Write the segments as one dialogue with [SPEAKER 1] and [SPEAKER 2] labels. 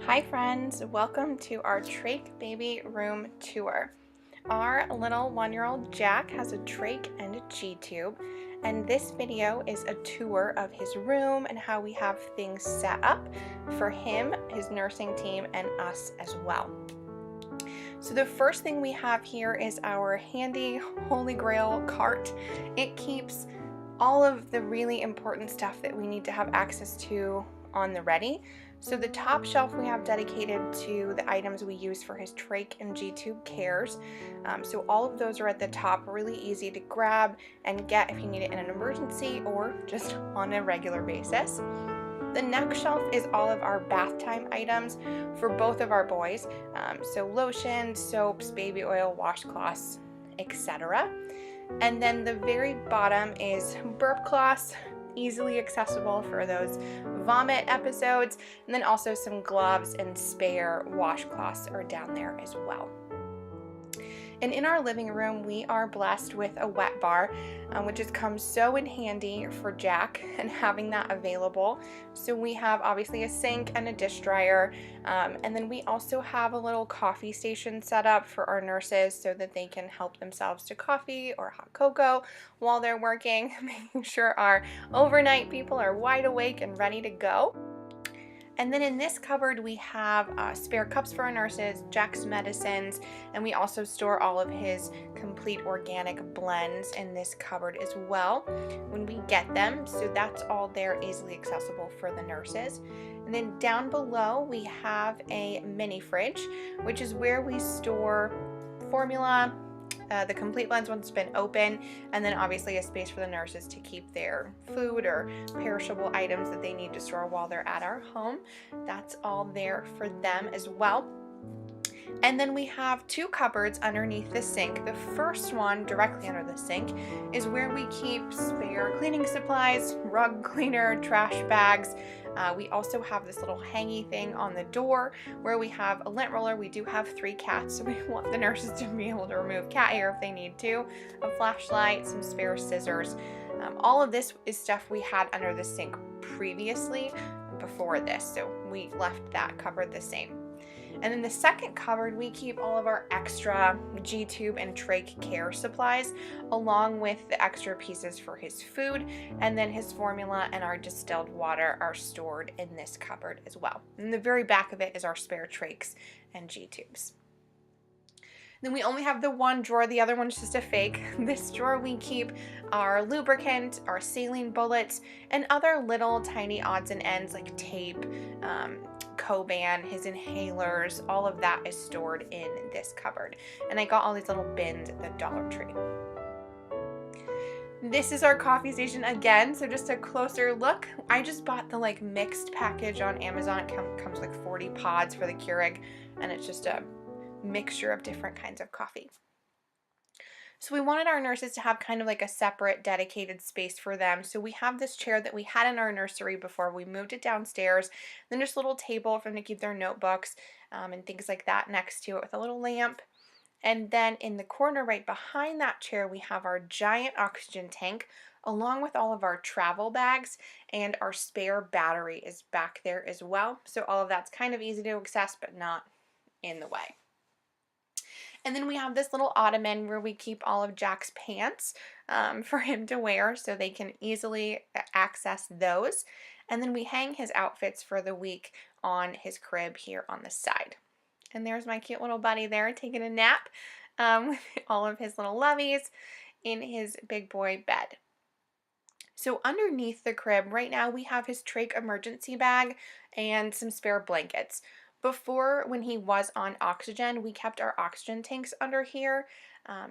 [SPEAKER 1] Hi friends, welcome to our Trach baby room tour. Our little 1-year-old Jack has a trach and a G-tube, and this video is a tour of his room and how we have things set up for him, his nursing team, and us as well. So the first thing we have here is our handy Holy Grail cart. It keeps all of the really important stuff that we need to have access to on the ready. So the top shelf we have dedicated to the items we use for his trach and G-tube cares. So all of those are at the top, really easy to grab and get if you need it in an emergency or just on a regular basis. The next shelf is all of our bath time items for both of our boys. So lotion, soaps, baby oil, washcloths, etc. And then the very bottom is burp cloths, easily accessible for those vomit episodes, and then also some gloves and spare washcloths are down there as well. And in our living room, we are blessed with a wet bar, which has come so in handy for Jack and having that available. So we have obviously a sink and a dish dryer, and then we also have a little coffee station set up for our nurses so that they can help themselves to coffee or hot cocoa while they're working, making sure our overnight people are wide awake and ready to go. And then in this cupboard we have spare cups for our nurses, Jack's medicines, and we also store all of his complete organic blends in this cupboard as well when we get them. So that's all there, easily accessible for the nurses. And then down below we have a mini fridge, which is where we store formula, the complete blends once it's been open, and then obviously a space for the nurses to keep their food or perishable items that they need to store while they're at our home. That's all there for them as well. And then we have two cupboards underneath the sink. The first one, directly under the sink, is where we keep spare cleaning supplies, rug cleaner, trash bags. We also have this little hangy thing on the door where we have a lint roller. We do have 3 cats, so we want the nurses to be able to remove cat hair if they need to, a flashlight, some spare scissors. All of this is stuff we had under the sink previously before this, so we left that cupboard the same. And in the second cupboard, we keep all of our extra G-tube and trach care supplies, along with the extra pieces for his food, and then his formula and our distilled water are stored in this cupboard as well. And the very back of it is our spare trachs and G-tubes. Then we only have the one drawer, the other one's just a fake. This drawer we keep our lubricant, our saline bullets, and other little tiny odds and ends like tape, Coban, his inhalers, all of that is stored in this cupboard. And I got all these little bins at the Dollar Tree. This is our coffee station again, so just a closer look. I just bought the mixed package on Amazon. It comes like 40 pods for the Keurig, and it's just a mixture of different kinds of coffee. So we wanted our nurses to have kind of like a separate dedicated space for them. So we have this chair that we had in our nursery before we moved it downstairs. Then just a little table for them to keep their notebooks and things like that next to it with a little lamp. And then in the corner right behind that chair, we have our giant oxygen tank along with all of our travel bags, and our spare battery is back there as well. So all of that's kind of easy to access but not in the way. And then we have this little ottoman where we keep all of Jack's pants for him to wear so they can easily access those. And then we hang his outfits for the week on his crib here on the side. And there's my cute little buddy there taking a nap with all of his little loveys in his big boy bed. So underneath the crib right now we have his trach emergency bag and some spare blankets. Before, when he was on oxygen, we kept our oxygen tanks under here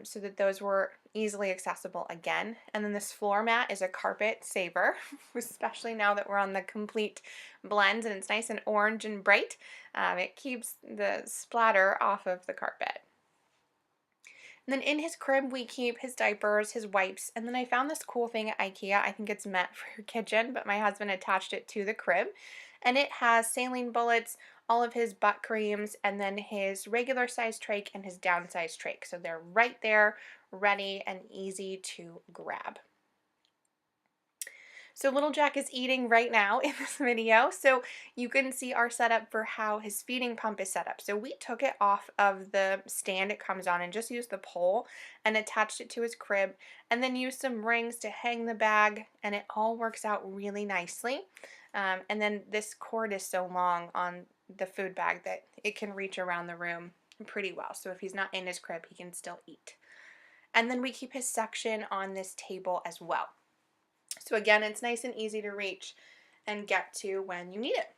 [SPEAKER 1] so that those were easily accessible again. And then this floor mat is a carpet saver, especially now that we're on the complete blends and it's nice and orange and bright. It keeps the splatter off of the carpet. And then in his crib, we keep his diapers, his wipes, and then I found this cool thing at IKEA. I think it's meant for your kitchen, but my husband attached it to the crib. And it has saline bullets, all of his butt creams, and then his regular size trach and his downsized trach. So they're right there, ready and easy to grab. So little Jack is eating right now in this video, so you can see our setup for how his feeding pump is set up. So we took it off of the stand it comes on and just used the pole and attached it to his crib, and then used some rings to hang the bag, and it all works out really nicely. And then this cord is so long on the food bag that it can reach around the room pretty well. So if he's not in his crib, he can still eat. And then we keep his section on this table as well. So again, it's nice and easy to reach and get to when you need it.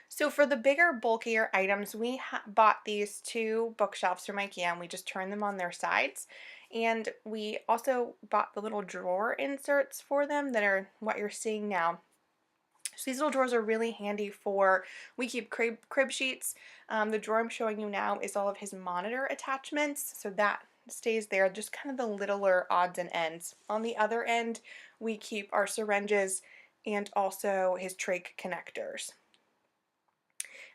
[SPEAKER 1] So for the bigger, bulkier items, we bought these 2 bookshelves from IKEA, and we just turned them on their sides. And we also bought the little drawer inserts for them that are what you're seeing now. So these little drawers are really handy for, we keep crib sheets. The drawer I'm showing you now is all of his monitor attachments, so that stays there, just kind of the littler odds and ends. On the other end, we keep our syringes and also his trach connectors.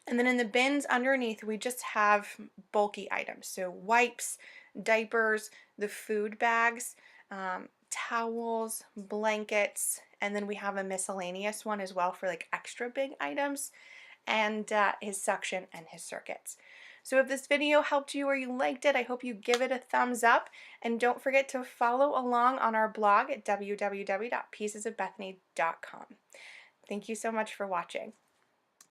[SPEAKER 1] And then in the bins underneath, we just have bulky items. So wipes, diapers, the food bags, towels, blankets, and then we have a miscellaneous one as well for like extra big items, and his suction and his circuits. So if this video helped you or you liked it, I hope you give it a thumbs up, and don't forget to follow along on our blog at www.piecesofbethany.com. Thank you so much for watching.